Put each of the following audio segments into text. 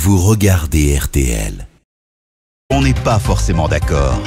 vous regardez RTL. On n'est pas forcément d'accord.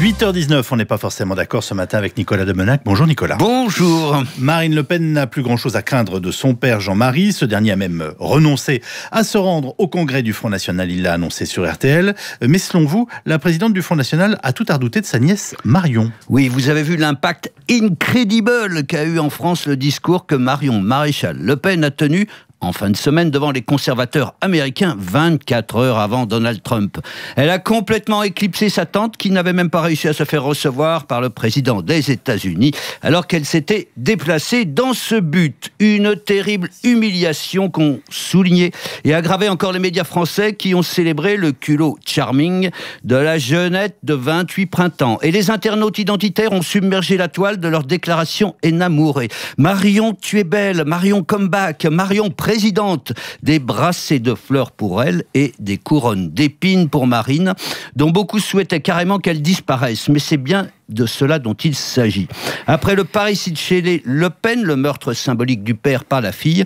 8h19, on n'est pas forcément d'accord ce matin avec Nicolas Demenac. Bonjour Nicolas. Bonjour. Marine Le Pen n'a plus grand-chose à craindre de son père Jean-Marie. Ce dernier a même renoncé à se rendre au congrès du Front National. Il l'a annoncé sur RTL. Mais selon vous, la présidente du Front National a tout à redouter de sa nièce Marion. Oui, vous avez vu l'impact incredible qu'a eu en France le discours que Marion Maréchal Le Pen a tenu en fin de semaine devant les conservateurs américains 24 heures avant Donald Trump. Elle a complètement éclipsé sa tante qui n'avait même pas réussi à se faire recevoir par le président des États-Unis alors qu'elle s'était déplacée dans ce but. Une terrible humiliation qu'ont souligné et aggravé encore les médias français qui ont célébré le culot charming de la jeunette de 28 printemps. Et les internautes identitaires ont submergé la toile de leurs déclarations énamourées. Marion, tu es belle. Marion, come back. Marion, présidente, des brassées de fleurs pour elle et des couronnes d'épines pour Marine, dont beaucoup souhaitaient carrément qu'elle disparaisse. Mais c'est bien de cela dont il s'agit. Après le parricide chez Le Pen, le meurtre symbolique du père par la fille,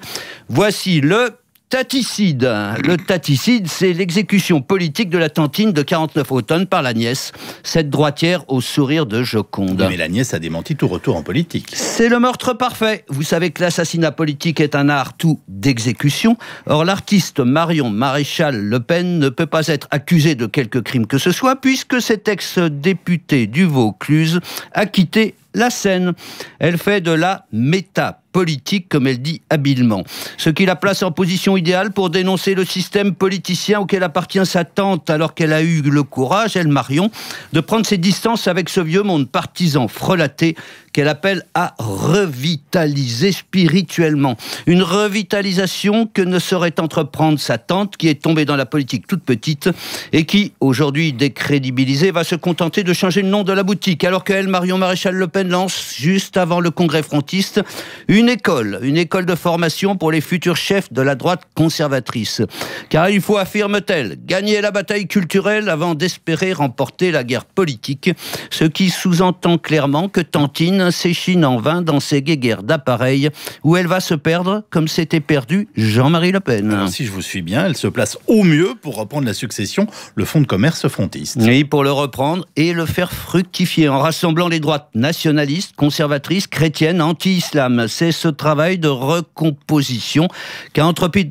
voici le taticide. Le taticide, c'est l'exécution politique de la tantine de 49 automnes par la nièce, cette droitière au sourire de Joconde. Mais la nièce a démenti tout retour en politique. C'est le meurtre parfait. Vous savez que l'assassinat politique est un art tout d'exécution. Or, l'artiste Marion Maréchal Le Pen ne peut pas être accusée de quelque crime que ce soit, puisque cet ex-député du Vaucluse a quitté la scène. Elle fait de la métapolitique, comme elle dit habilement. Ce qui la place en position idéale pour dénoncer le système politicien auquel appartient sa tante, alors qu'elle a eu le courage, elle Marion, de prendre ses distances avec ce vieux monde partisan frelaté qu'elle appelle à revitaliser spirituellement. Une revitalisation que ne saurait entreprendre sa tante, qui est tombée dans la politique toute petite et qui, aujourd'hui décrédibilisée, va se contenter de changer le nom de la boutique, alors qu'elle, Marion Maréchal Le Pen, lance, juste avant le congrès frontiste, une école de formation pour les futurs chefs de la droite conservatrice. Car il faut, affirme-t-elle, gagner la bataille culturelle avant d'espérer remporter la guerre politique, ce qui sous-entend clairement que Tantine s'échine en vain dans ses guéguerres d'appareils où elle va se perdre comme s'était perdu Jean-Marie Le Pen. Alors, si je vous suis bien, elle se place au mieux pour reprendre la succession, le fonds de commerce frontiste. Oui, pour le reprendre et le faire fructifier en rassemblant les droites nationalistes, conservatrices, chrétiennes, anti-islam. C'est ce travail de recomposition qu'a entrepris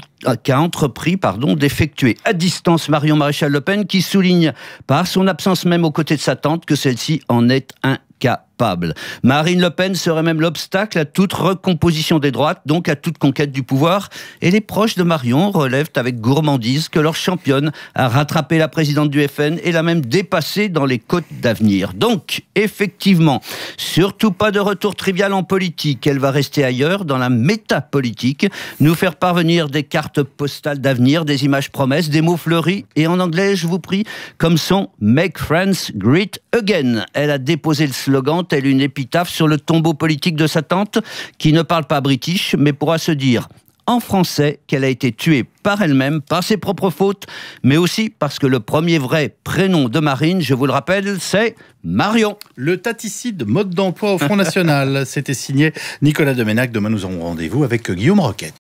d'effectuer à distance Marion Maréchal Le Pen, qui souligne par son absence même aux côtés de sa tante que celle-ci en est incapable. Marine Le Pen serait même l'obstacle à toute recomposition des droites, donc à toute conquête du pouvoir. Et les proches de Marion relèvent avec gourmandise que leur championne a rattrapé la présidente du FN et l'a même dépassée dans les côtes d'avenir. Donc, effectivement, surtout pas de retour trivial en politique. Elle va rester ailleurs, dans la métapolitique, nous faire parvenir des cartes postales d'avenir, des images promesses, des mots fleuris, et en anglais, je vous prie, comme son « Make Friends Great Again ». Elle a déposé le slogan telle une épitaphe sur le tombeau politique de sa tante, qui ne parle pas british, mais pourra se dire en français qu'elle a été tuée par elle-même, par ses propres fautes, mais aussi parce que le premier vrai prénom de Marine, je vous le rappelle, c'est Marion. Le taticide, mode d'emploi au Front National. C'était signé Nicolas Demenac. Demain, nous aurons rendez-vous avec Guillaume Roquette.